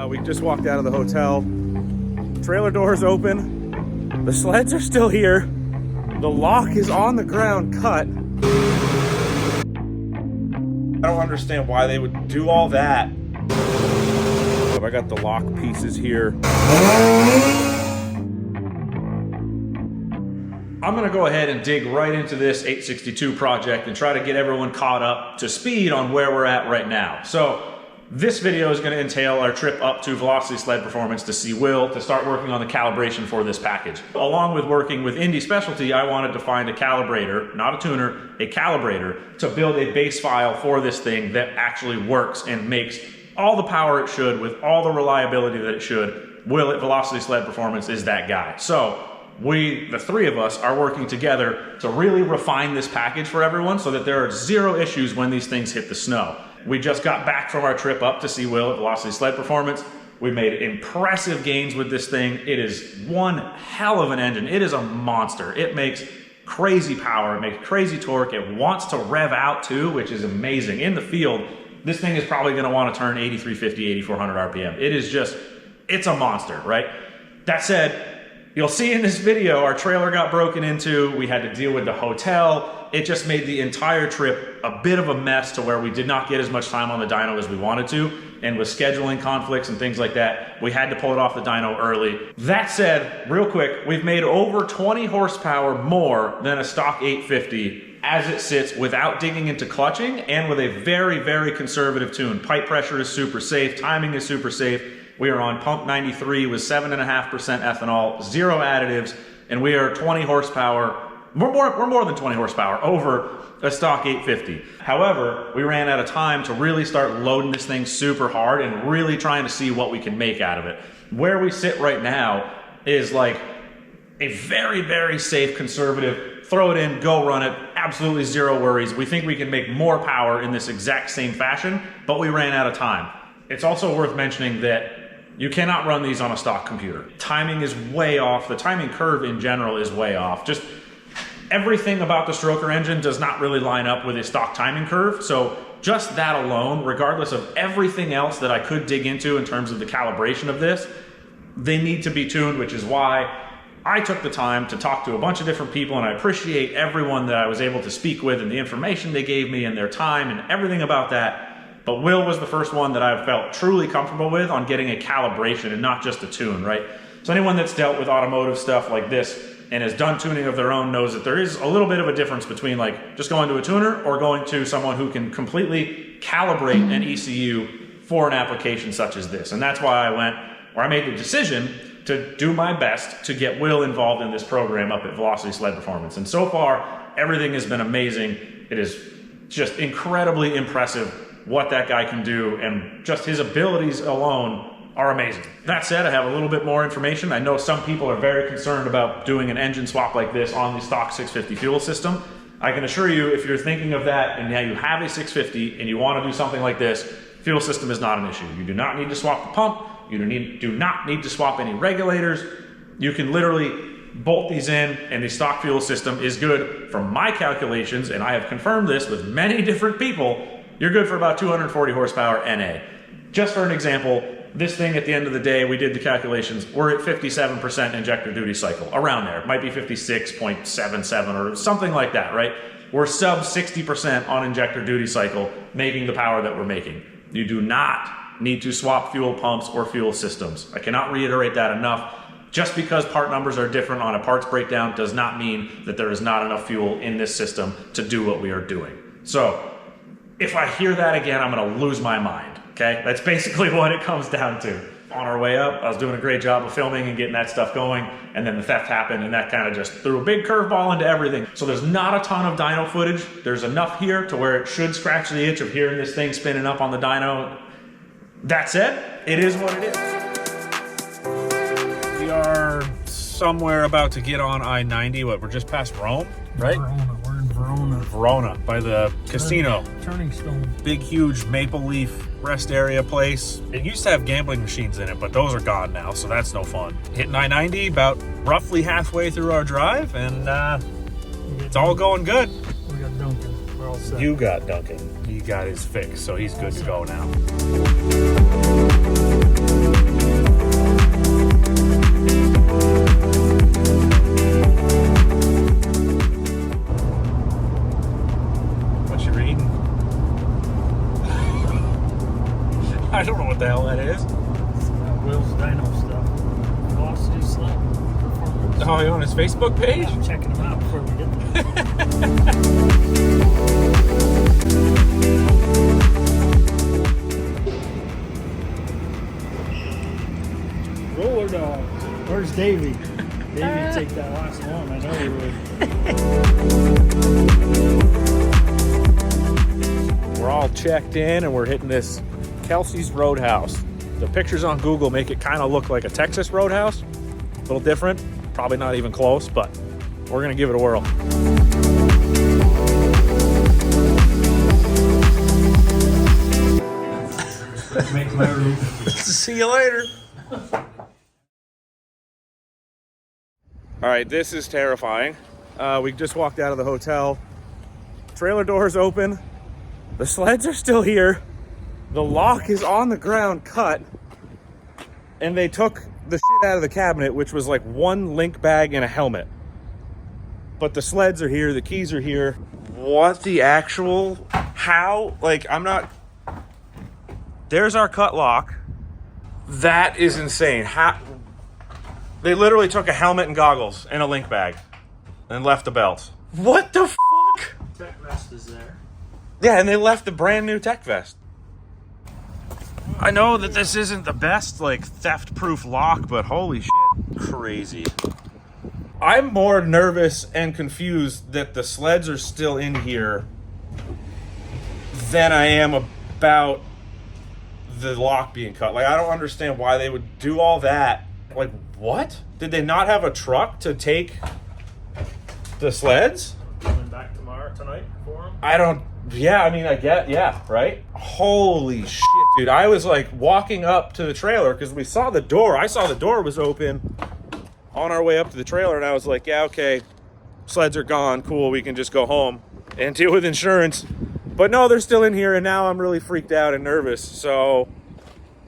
We just walked out of the hotel. Trailer doors open. The sleds are still here. The lock is on the ground cut. I don't understand why they would do all that. I got the lock pieces here. I'm gonna go ahead and dig right into this 862 project and try to get everyone caught up to speed on where we're at right now. So this video is gonna entail our trip up to Velocity Sled Performance to see Will to start working on the calibration for this package. Along with working with Indie Specialty, I wanted to find a calibrator, not a tuner, a calibrator to build a base file for this thing that actually works and makes all the power it should with all the reliability that it should. Will at Velocity Sled Performance is that guy. So we, the three of us, are working together to really refine this package for everyone so that there are zero issues when these things hit the snow. We just got back from our trip up to see Will at Velocity Sled Performance. We made impressive gains with this thing. It is one hell of an engine. It is a monster. It makes crazy power. It makes crazy torque. It wants to rev out too, which is amazing. In the field, this thing is probably going to want to turn 8350, 8400 RPM. It is just, it's a monster, right? That said, you'll see in this video, our trailer got broken into. We had to deal with the hotel. It just made the entire trip a bit of a mess to where we did not get as much time on the dyno as we wanted to. And with scheduling conflicts and things like that, we had to pull it off the dyno early. That said, real quick, we've made over 20 horsepower more than a stock 850 as it sits without digging into clutching and with a very, very conservative tune. Pipe pressure is super safe, timing is super safe. We are on pump 93 with 7.5% ethanol, 0 additives, and we are 20 horsepower. We're more than 20 horsepower over a stock 850. However, we ran out of time to really start loading this thing super hard and really trying to see what we can make out of it. Where we sit right now is like a very, very safe, conservative, throw it in, go run it, absolutely zero worries. We think we can make more power in this exact same fashion, but we ran out of time. It's also worth mentioning that you cannot run these on a stock computer. Timing is way off. The timing curve in general is way off. Just everything about the stroker engine does not really line up with a stock timing curve. So just that alone, regardless of everything else that I could dig into in terms of the calibration of this, they need to be tuned, which is why I took the time to talk to a bunch of different people, and I appreciate everyone that I was able to speak with and the information they gave me and their time and everything about that. But Will was the first one that I felt truly comfortable with on getting a calibration and not just a tune, right? So anyone that's dealt with automotive stuff like this and has done tuning of their own knows that there is a little bit of a difference between like just going to a tuner or going to someone who can completely calibrate an ECU for an application such as this. And that's why I made the decision to do my best to get Will involved in this program up at Velocity Sled Performance. And so far, everything has been amazing. It is just incredibly impressive what that guy can do, and just his abilities alone are amazing. That said, I have a little bit more information. I know some people are very concerned about doing an engine swap like this on the stock 650 fuel system. I can assure you, if you're thinking of that and now you have a 650 and you want to do something like this, fuel system is not an issue. You do not need to swap the pump. You do not need to swap any regulators. You can literally bolt these in, and the stock fuel system is good from my calculations, and I have confirmed this with many different people. You're good for about 240 horsepower NA. Just for an example, this thing at the end of the day, we did the calculations, we're at 57% injector duty cycle, around there. It might be 56.77 or something like that, right? We're sub 60% on injector duty cycle, making the power that we're making. You do not need to swap fuel pumps or fuel systems. I cannot reiterate that enough. Just because part numbers are different on a parts breakdown does not mean that there is not enough fuel in this system to do what we are doing. So if I hear that again, I'm gonna lose my mind, okay? That's basically what it comes down to. On our way up, I was doing a great job of filming and getting that stuff going, and then the theft happened, and that kind of just threw a big curveball into everything. So there's not a ton of dyno footage. There's enough here to where it should scratch the itch of hearing this thing spinning up on the dyno. That said, it is what it is. We are somewhere about to get on I-90. We're just past Rome, right? We're in Verona. Verona, by the casino. Turning Stone. Big, huge maple leaf rest area place. It used to have gambling machines in it, but those are gone now, so that's no fun. Hitting I-90 about roughly halfway through our drive, and it's all going good. We got Duncan. We're all set. You got Duncan. He got his fix, so he's good to go now. hell that is. Will's dyno stuff. Velocity sled performance. Oh, you on his Facebook page? Yeah, I'm checking them out before we get there. Roller dog. Where's Davey? Davey take that last one. I know he would. We're all checked in and we're hitting this Kelsey's Roadhouse. The pictures on Google make it kind of look like a Texas Roadhouse. A little different, probably not even close, but we're gonna give it a whirl. Make my room. See you later. All right, this is terrifying. We just walked out of the hotel. Trailer doors open. The sleds are still here. The lock is on the ground cut. And they took the shit out of the cabinet, which was like one link bag and a helmet. But the sleds are here, the keys are here. What the actual, how? Like, I'm not, there's our cut lock. That is insane. How? They literally took a helmet and goggles and a link bag and left the belt. What the fuck? Tech vest is there. Yeah, and they left the brand new tech vest. I know that this isn't the best, like, theft-proof lock, but holy shit, crazy. I'm more nervous and confused that the sleds are still in here than I am about the lock being cut. Like, I don't understand why they would do all that. Like, what? Did they not have a truck to take the sleds? Coming back tonight for him? I don't, yeah, I mean, I get, yeah, right? Holy shit, dude. I was like walking up to the trailer because we saw the door. I saw the door was open on our way up to the trailer, and I was like, yeah, okay, sleds are gone. Cool, we can just go home and deal with insurance. But no, they're still in here, and now I'm really freaked out and nervous. So,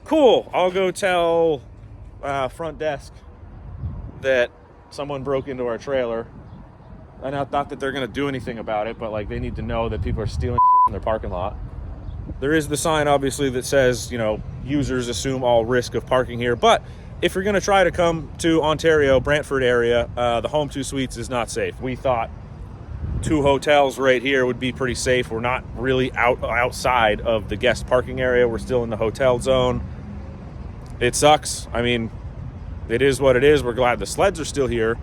cool. I'll go tell front desk that someone broke into our trailer. And I thought that they're going to do anything about it, but like they need to know that people are stealing shit from their parking lot. There is the sign, obviously, that says, you know, users assume all risk of parking here. But if you're going to try to come to Ontario, Brantford area, the Home 2 Suites is not safe. We thought 2 hotels right here would be pretty safe. We're not really outside of the guest parking area. We're still in the hotel zone. It sucks. I mean, it is what it is. We're glad the sleds are still here,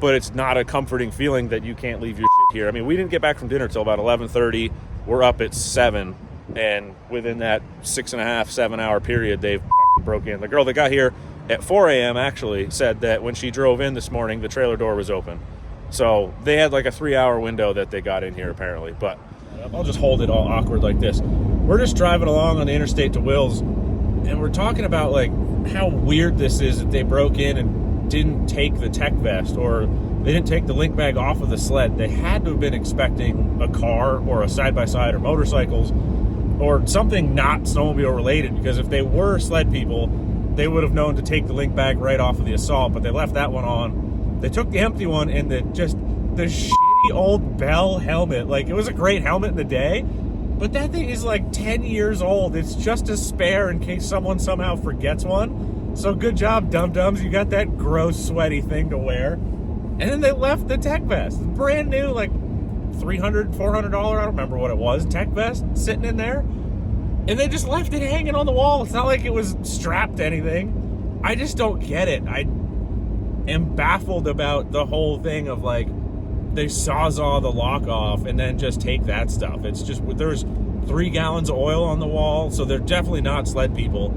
but it's not a comforting feeling that you can't leave your shit here. I mean, we didn't get back from dinner till about 11:30. We're up at 7, and within that 6.5, 7 hour period, they've broke in. The girl that got here at 4 a.m. actually said that when she drove in this morning, the trailer door was open. So they had like a 3-hour window that they got in here apparently. But I'll just hold it all awkward like this. We're just driving along on the interstate to Will's, and we're talking about like how weird this is that they broke in and didn't take the tech vest, or they didn't take the link bag off of the sled. They had to have been expecting a car or a side-by-side or motorcycles or something not snowmobile related, because if they were sled people, they would have known to take the link bag right off of the Assault, but they left that one on. They took the empty one, and the shitty old Bell helmet. Like, it was a great helmet in the day, but that thing is like 10 years old. It's just a spare in case someone somehow forgets one. So good job, dum-dums. You got that gross, sweaty thing to wear. And then they left the tech vest. Brand new, like $300, $400, I don't remember what it was, tech vest sitting in there. And they just left it hanging on the wall. It's not like it was strapped to anything. I just don't get it. I am baffled about the whole thing of like, they sawzall the lock off and then just take that stuff. It's just, there's 3 gallons of oil on the wall, so they're definitely not sled people.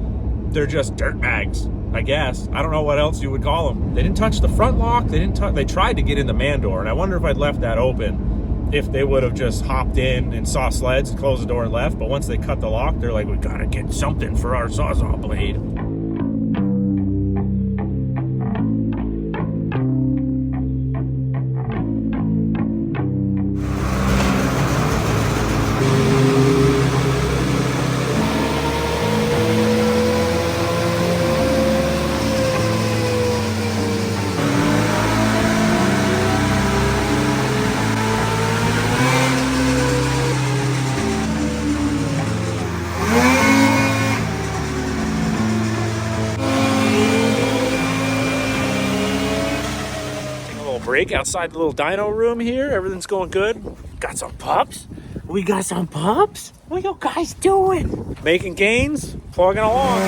They're just dirt bags, I guess. I don't know what else you would call them. They didn't touch the front lock. They tried to get in the man door, and I wonder if I'd left that open, if they would have just hopped in and saw sleds and closed the door and left. But once they cut the lock, they're like, we gotta get something for our sawzall blade. break outside the little dyno room here. Everything's going good. Got some pups. We got some pups. What you guys doing? Making gains, plugging along.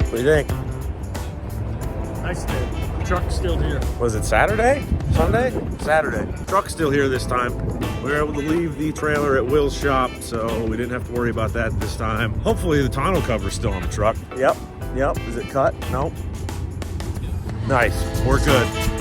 What do you think? Nice day. Truck's still here. Was it Saturday? Sunday? Saturday. Truck's still here this time. We were able to leave the trailer at Will's shop, so we didn't have to worry about that this time. Hopefully the tonneau cover's still on the truck. Yep. Is it cut? Nope. Nice. We're good.